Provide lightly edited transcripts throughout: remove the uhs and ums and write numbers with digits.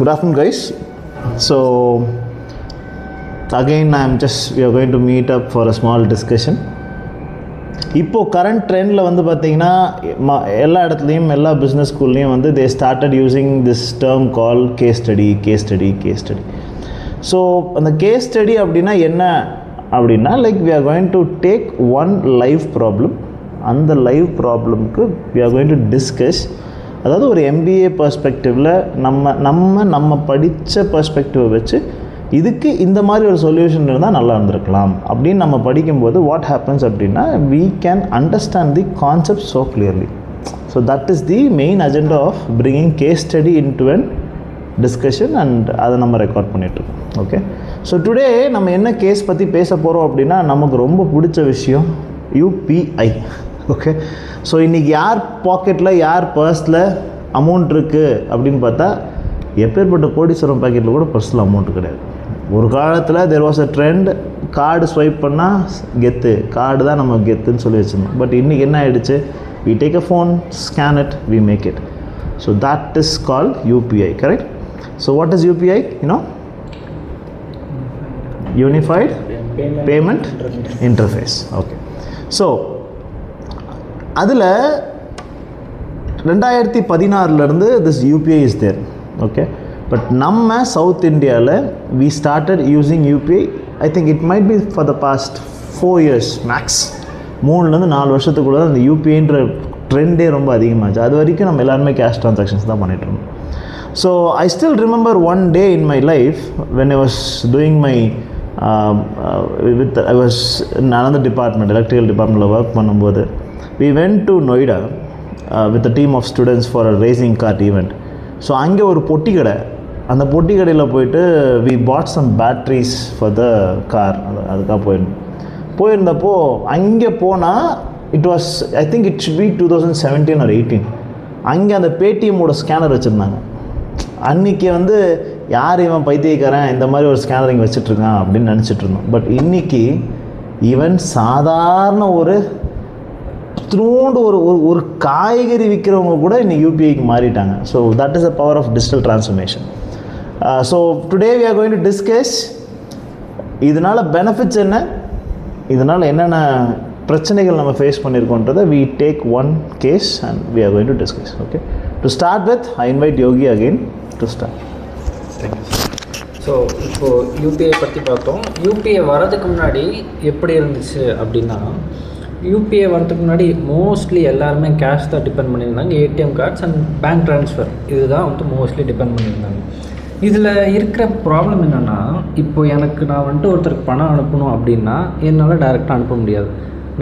Good afternoon, guys. So again we are going to meet up for a small discussion. இப்போ current ட்ரெண்டில் வந்து பார்த்திங்கன்னா எல்லா இடத்துலையும் எல்லா பிஸ்னஸ் ஸ்கூல்லையும் வந்து they started using this term call case study. So அந்த கேஸ் ஸ்டடி அப்படின்னா என்ன அப்படின்னா, like we are going to take one live problem. அந்த லைவ் ப்ராப்ளம்க்கு we are going to discuss. அதாவது ஒரு MBA பர்ஸ்பெக்டிவில் நம்ம படித்த பர்ஸ்பெக்டிவை வச்சு இதுக்கு இந்த மாதிரி ஒரு சொல்யூஷன் இருந்தால் நல்லா இருந்திருக்கலாம் அப்படின்னு நம்ம படிக்கும்போது வாட் ஹேப்பன்ஸ் அப்படின்னா, we can understand the concept so clearly. So that is the main agenda of bringing case study into an discussion, and அதை நம்ம ரெக்கார்ட் பண்ணிகிட்ருக்கோம். ஓகே, ஸோ டுடே நம்ம என்ன கேஸ் பற்றி பேச போகிறோம் அப்படின்னா, நமக்கு ரொம்ப பிடிச்ச விஷயம் UPI. ஓகே, ஸோ இன்றைக்கி யார் பாக்கெட்டில் யார் பர்ஸில் அமௌண்ட் இருக்குது அப்படின்னு பார்த்தா, எப்பேற்பட்ட கோடீஸ்வரம் பாக்கெட்டில் கூட பர்ஸில் அமௌண்ட் கிடையாது. ஒரு காலத்தில் there was a trend, card swipe பண்ணால் கெத்து, கார்டு தான் நம்ம கெத்துன்னு சொல்லி வச்சுருந்தோம். பட் இன்றைக்கி என்ன ஆகிடுச்சு, we take a phone, scan it, we make it. So that is called UPI, correct? So what is UPI? Unified Payment Interface. Okay. So அதில் 2016 this UPI is there. Okay. But நம்ம south இந்தியாவில் we started using UPI. I think it might be for the past 4 years max. 3-4 வருஷத்துக்குள்ள அந்த UPIன்ற ட்ரெண்டே ரொம்ப அதிகமாச்சு. அது வரைக்கும் நம்ம எல்லாருமே கேஷ் ட்ரான்சாக்ஷன்ஸ் தான் பண்ணிகிட்ருந்தோம். So I still remember one day in my life when I was doing my I was in another department, electrical departmentல ஒர்க் பண்ணும்போது we went to Noida with a team of students for a racing kart event. So அங்கே ஒரு பொட்டி கடை, அந்த பொட்டி கடையில் போயிட்டு we bought some batteries for the car. அதுக்காக போயிருந்தப்போ அங்கே போனால் it was, I think it should be 2017 or 18. அங்கே அந்த பேடிஎம்மோட ஸ்கேனர் வச்சுருந்தாங்க. அன்றைக்கி வந்து யார் இவன் பைத்தியக்காரன் இந்த மாதிரி ஒரு ஸ்கேனர் இங்கே வச்சுட்ருக்கான் அப்படின்னு நினச்சிட்டு இருந்தோம். பட் இன்றைக்கி ஈவன் சாதாரண ஒரு த்ரூண்டு ஒரு காய்கறி விற்கிறவங்க கூட இன்னைக்கு UPIக்கு மாறிட்டாங்க. So that is the power of digital transformation. So today we are going to discuss இதனால் பெனிஃபிட்ஸ் என்ன, இதனால் என்னென்ன பிரச்சனைகள் நம்ம ஃபேஸ் பண்ணியிருக்கோன்றதை we take one case and we are going to discuss. Okay, to start with I invite Yogi again to start. Thank you. So இப்போது UPI பற்றி பார்த்தோம். UPI வரதுக்கு முன்னாடி எப்படி இருந்துச்சு அப்படின்னா, UPI வரதுக்கு முன்னாடி மோஸ்ட்லி எல்லாருமே கேஷ் தான் டிபெண்ட் பண்ணியிருந்தாங்க. ATM cards and bank transfer இதுதான் வந்து மோஸ்ட்லி டிபெண்ட் பண்ணியிருந்தாங்க. இதில் இருக்கிற ப்ராப்ளம் என்னென்னா, இப்போ நான் ஒருத்தருக்கு பணம் அனுப்பணும் அப்படின்னா என்னால் டைரெக்டாக அனுப்ப முடியாது.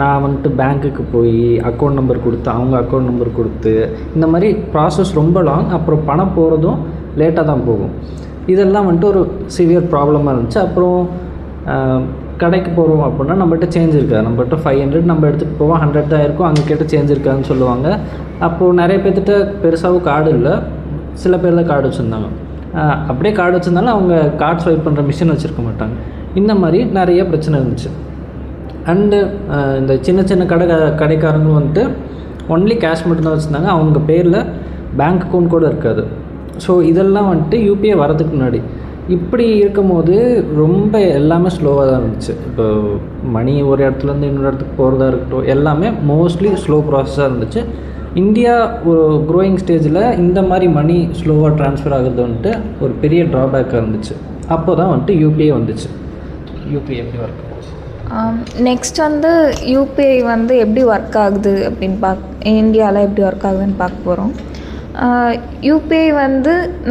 நான் பேங்க்குக்கு போய் அக்கௌண்ட் நம்பர் கொடுத்து அவங்க அக்கௌண்ட் நம்பர் கொடுத்து இந்த மாதிரி ப்ராசஸ் ரொம்ப லாங். அப்புறம் பணம் போகிறதும் லேட்டாக தான் போகும். இதெல்லாம் ஒரு சிவியர் ப்ராப்ளமாக இருந்துச்சு. அப்புறம் கடைக்கு போகிறோம் அப்படின்னா நம்மகிட்ட சேஞ்ச் இருக்காது. நம்மகிட்ட 500 நம்ம எடுத்துகிட்டு போவோம், 100 தான் இருக்கும். அங்கே கேட்டு சேஞ்ச் இருக்காதுன்னு சொல்லுவாங்க. அப்போது நிறைய பேர்த்திட்ட பெருசாகவும் கார்டு இல்லை, சில பேர் தான் கார்டு வச்சுருந்தாங்க. அப்படியே கார்டு வச்சுருந்தாலும் அவங்க கார்டு ஸ்வைப் பண்ணுற மிஷின் வச்சுருக்க மாட்டாங்க. இந்த மாதிரி நிறைய பிரச்சனை இருந்துச்சு. அண்டு இந்த சின்ன சின்ன கடைக்காரங்களும் ஒன்லி கேஷ் மட்டும்தான் வச்சுருந்தாங்க. அவங்க பேரில் பேங்க் அக்கௌண்ட் கூட இருக்காது. ஸோ இதெல்லாம் UPI வரதுக்கு முன்னாடி இப்படி இருக்கும்போது ரொம்ப எல்லாமே ஸ்லோவாக தான் இருந்துச்சு. இப்போ மணி ஒரு இடத்துலேருந்து இன்னொரு இடத்துக்கு போகிறதா இருக்கட்டும், எல்லாமே மோஸ்ட்லி ஸ்லோ ப்ராசஸாக இருந்துச்சு. இந்தியா ஒரு க்ரோயிங் ஸ்டேஜில் இந்த மாதிரி மணி ஸ்லோவாக ட்ரான்ஸ்ஃபர் ஆகுது ஒரு பெரிய ட்ராபேக்காக இருந்துச்சு. அப்போ தான் UPI வந்துச்சு. UPI எப்படி ஒர்க் ஆகுது? நெக்ஸ்ட் UPI எப்படி ஒர்க் ஆகுது அப்படின்னு இந்தியாவில் எப்படி ஒர்க் ஆகுதுன்னு பார்க்க போகிறோம். UPI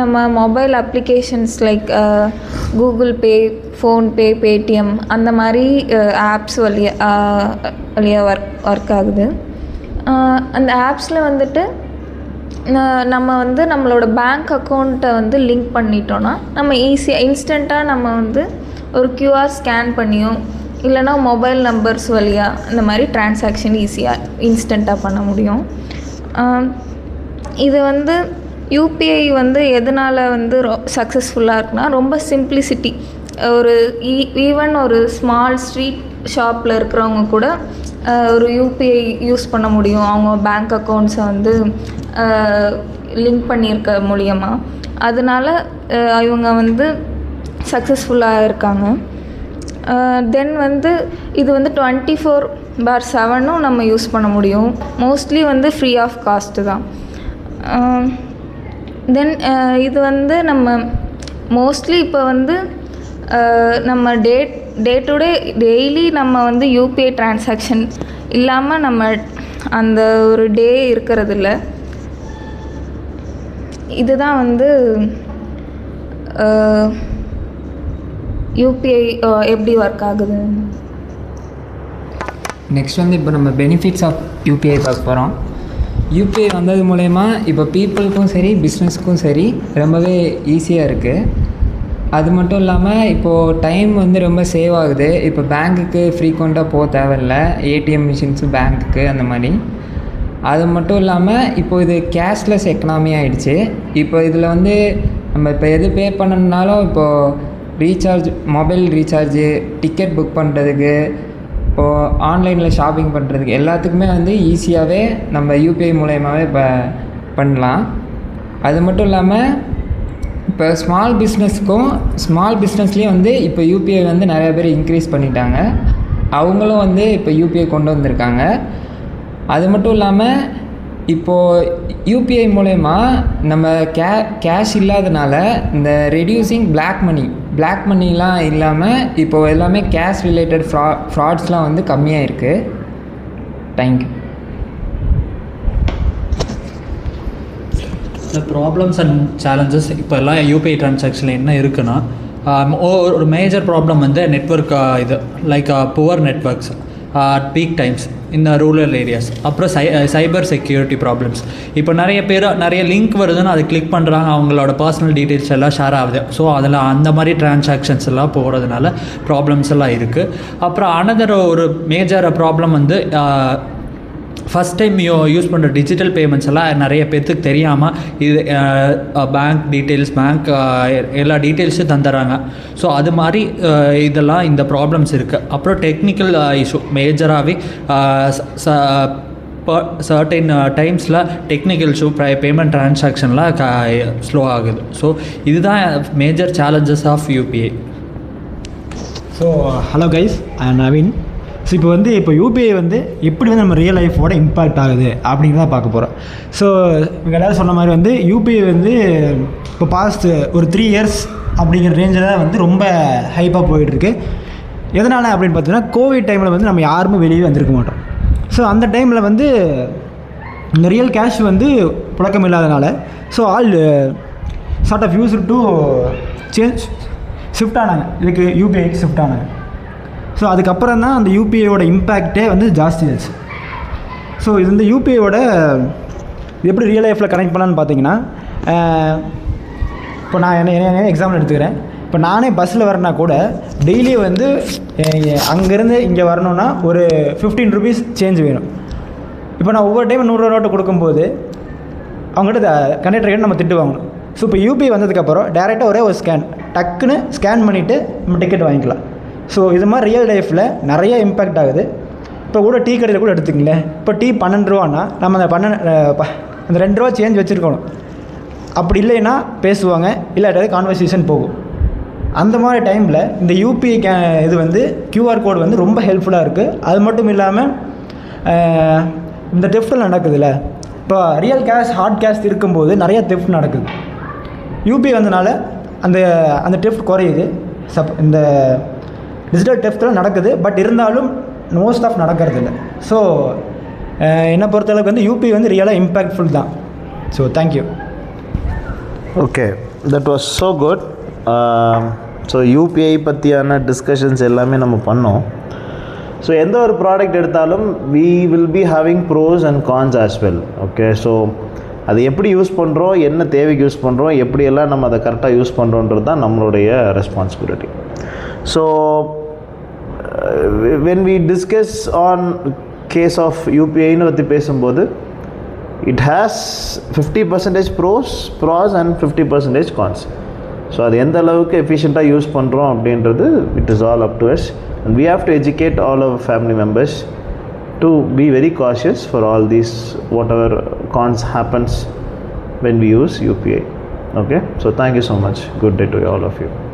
நம்ம mobile applications like Google Pay, PhonePe, Paytm அந்த மாதிரி ஆப்ஸ் வழியாக ஒர்க் ஆகுது. அந்த ஆப்ஸில் நம்ம நம்மளோட பேங்க் அக்கௌண்ட்டை லிங்க் பண்ணிட்டோன்னா நம்ம ஈஸியாக இன்ஸ்டண்ட்டாக நம்ம ஒரு QR ஸ்கேன் பண்ணியோ இல்லைனா மொபைல் நம்பர்ஸ் வழியாக இந்த மாதிரி ட்ரான்சாக்ஷன் ஈஸியாக இன்ஸ்டண்ட்டாக பண்ண முடியும். இது UPI எதனால் சக்ஸஸ்ஃபுல்லாக இருக்குன்னா, ரொம்ப சிம்பிளிசிட்டி. ஒரு ஈவன் ஒரு ஸ்மால் ஸ்ட்ரீட் ஷாப்பில் இருக்கிறவங்க கூட ஒரு UPI யூஸ் பண்ண முடியும். அவங்க பேங்க் அக்கௌண்ட்ஸை லிங்க் பண்ணியிருக்க மூலியமாக. அதனால இவங்க வந்து சக்ஸஸ்ஃபுல்லாக இருக்காங்க. தென் வந்து இது வந்து 24/7 நம்ம யூஸ் பண்ண முடியும். மோஸ்ட்லி வந்து ஃப்ரீ ஆஃப் காஸ்ட்டு தான். தென் இது வந்து நம்ம மோஸ்ட்லி இப்போ வந்து நம்ம டே டு டெய்லி நம்ம வந்து யூபிஐ டிரான்சாக்ஷன் இல்லாமல் நம்ம அந்த ஒரு டே இருக்கிறதில்ல. இதுதான் வந்து யூபிஐ எப்படி ஒர்க் ஆகுது. நெக்ஸ்ட் வந்து இப்போ நம்ம பெனிஃபிட்ஸ் ஆஃப் யூபிஐ பார்க்க போகிறோம். யூபிஐ வந்தது மூலயமா இப்போ பீப்புளுக்கும் சரி பிஸ்னஸ்க்கும் சரி ரொம்பவே ஈஸியாக இருக்குது. அது மட்டும் இல்லாமல் இப்போது டைம் வந்து ரொம்ப சேவ் ஆகுது. இப்போ பேங்க்குக்கு ஃப்ரீக்வெண்ட்டாக போக தேவையில்ல, ஏடிஎம் மிஷின்ஸு பேங்க்குக்கு அந்த மாதிரி. அது மட்டும் இல்லாமல் இப்போது இது கேஷ்லெஸ் எக்கனாமி ஆகிடுச்சு. இப்போ இதில் வந்து நம்ம இப்போ எது பே பண்ணணுன்னாலும் இப்போது recharge, mobile recharge, ticket book பண்ணுறதுக்கு, இப்போது ஆன்லைனில் ஷாப்பிங் பண்ணுறதுக்கு எல்லாத்துக்குமே வந்து ஈஸியாகவே நம்ம யூபிஐ மூலயமாவே இப்போ பண்ணலாம். அது மட்டும் இல்லாமல் இப்போ ஸ்மால் பிஸ்னஸ்லேயும் வந்து இப்போ யூபிஐ வந்து நிறைய பேர் இன்க்ரீஸ் பண்ணிட்டாங்க. அவங்களும் வந்து இப்போ யூபிஐ கொண்டு வந்திருக்காங்க. அது மட்டும் இல்லாமல் இப்போது யூபிஐ மூலயமா நம்ம கேஷ் இல்லாதனால இந்த ரெடியூசிங் பிளாக் மணிலாம் இல்லாமல் இப்போது எல்லாமே கேஷ் ரிலேட்டட் ஃப்ராட்ஸ்லாம் வந்து கம்மியாக இருக்குது. தேங்க்யூ. இந்த ப்ராப்ளம்ஸ் அண்ட் சேலஞ்சஸ் இப்போ எல்லாம் யூபிஐ ட்ரான்சாக்ஷனில் என்ன இருக்குன்னா, ஒரு மேஜர் ப்ராப்ளம் வந்து நெட்வொர்க், இது like poor networks peak times இந்த ரூரல் ஏரியாஸ். அப்புறம் சைபர் செக்யூரிட்டி ப்ராப்ளம்ஸ். இப்போ நிறைய லிங்க் வருதுன்னு அதை கிளிக் பண்ணுறாங்க, அவங்களோட பர்சனல் டீட்டெயில்ஸ் எல்லாம் ஷேர் ஆகுது. ஸோ அதில் அந்த மாதிரி ட்ரான்சாக்ஷன்ஸ் எல்லாம் போகிறதுனால ப்ராப்ளம்ஸ் எல்லாம் இருக்குது. அப்புறம் ஒரு மேஜர் ப்ராப்ளம் வந்து ஃபஸ்ட் டைம் யூஸ் பண்ணுற டிஜிட்டல் பேமெண்ட்ஸ் எல்லாம் நிறைய பேர்த்துக்கு தெரியாமல் இது பேங்க் டீட்டெயில்ஸ், எல்லா டீட்டெயில்ஸும் தந்துடுறாங்க. ஸோ அது மாதிரி இதெல்லாம் இந்த ப்ராப்ளம்ஸ் இருக்குது. அப்புறம் டெக்னிக்கல் இஷ்யூ மேஜராகவே சர்டைன் டைம்ஸில் டெக்னிக்கல் இஷ்யூ, பேமெண்ட் ட்ரான்சாக்ஷன்லாம் ஸ்லோ ஆகுது. ஸோ இதுதான் major challenges of UPI. So hello guys, I am Naveen. So இப்போ யூபிஐ வந்து எப்படி வந்து நம்ம ரியல் லைஃபோட இம்பேக்ட் ஆகுது அப்படிங்கிறத பார்க்க போகிறோம். ஸோ இவங்க எல்லோரும் சொன்ன மாதிரி வந்து யூபிஐ வந்து இப்போ பாஸ்ட் ஒரு 3 இயர்ஸ் அப்படிங்கிற ரேஞ்சில் வந்து ரொம்ப ஹைப்பாக போயிட்டுருக்கு. எதனால் அப்படின்னு பார்த்தீங்கன்னா, கோவிட் டைமில் வந்து நம்ம யாருமே வெளியே வந்திருக்க மாட்டோம். ஸோ அந்த டைமில் வந்து இந்த ரியல் கேஷ் வந்து புழக்கம் இல்லாதனால so all sort of use to shift ஆனாங்க, இதுக்கு யூபிஐக்கு ஷிஃப்ட் ஆனாங்க. ஸோ அதுக்கப்புறம் தான் அந்த யூபிஐயோட இம்பேக்டே வந்து ஜாஸ்தி ஆச்சு. ஸோ இது வந்து யூபிஐயோட எப்படி ரியல் லைஃப்பில் கனெக்ட் பண்ணலான்னு பார்த்தீங்கன்னா, இப்போ நான் என்ன எக்ஸாம்பிள் எடுத்துக்கிறேன். இப்போ நானே பஸ்ஸில் வரேன்னா கூட டெய்லி வந்து அங்கேருந்து இங்கே வரணுன்னா ஒரு 15 ருபீஸ் சேஞ்ச் வேணும். இப்போ நான் ஒவ்வொரு டைம் 100 ரூபா நோட்டு கொடுக்கும்போது அவங்ககிட்ட கண்டக்டர்கிட்ட நம்ம திட்டு வாங்கணும். ஸோ இப்போ யூபிஐ வந்ததுக்கப்புறம் டேரெக்டாக ஒரே ஒரு டக்குன்னு ஸ்கேன் பண்ணிவிட்டு நம்ம டிக்கெட் வாங்கிக்கலாம். ஸோ இது மாதிரி ரியல் லைஃப்பில் நிறைய இம்பேக்ட் ஆகுது. இப்போ கூட டீ கடையில் கூட எடுத்துக்கங்களேன். இப்போ டீ 12 ரூபான்னா நம்ம அந்த 2 ரூபா சேஞ்ச் வச்சுருக்கணும். அப்படி இல்லைன்னா பேசுவாங்க, இல்லாட்டாவது கான்வர்சேஷன் போகும். அந்த மாதிரி டைமில் இந்த யூபிஐ இது வந்து கியூஆர் கோடு வந்து ரொம்ப ஹெல்ப்ஃபுல்லாக இருக்குது. அது மட்டும் இல்லாமல் இந்த தெஃப்ட்டில் நடக்குதுல்ல, இப்போ ரியல் கேஷ் ஹார்ட் கேஷ் இருக்கும்போது நிறைய தெஃப்ட் நடக்குது. யூபிஐ வந்தனால அந்த தெஃப்ட் குறையுது. இந்த டிஜிட்டல் தெஃப்ட்லாம் நடக்குது, பட் இருந்தாலும் மோஸ்ட் ஆஃப் நடக்கிறது இல்லை. ஸோ என்னை பொறுத்தளவுக்கு வந்து யூபிஐ வந்து ரியலாக இம்பேக்ட்ஃபுல் தான். So thank you. Okay, that was so good. So UPI பற்றியான டிஸ்கஷன்ஸ் எல்லாமே நம்ம பண்ணோம். ஸோ எந்த ஒரு ப்ராடக்ட் எடுத்தாலும் we will be having pros and cons as well. Okay, so அது எப்படி யூஸ் பண்ணுறோம், என்ன தேவைக்கு யூஸ் பண்ணுறோம், எப்படியெல்லாம் நம்ம அதை கரெக்டாக யூஸ் பண்ணுறோன்றது தான் நம்மளுடைய responsibility. So when we discuss on case of UPI-ன்னு பற்றி பேசும்போது it has 50% pros and 50% cons. So அது எந்த அளவுக்கு எஃபிஷியண்ட்டாக யூஸ் பண்ணுறோம் அப்படின்றது it is all up to us, and we have to educate all our family members to be very cautious for all these whatever cons happens when we use UPI. Okay, so thank you so much. Good day to all of you.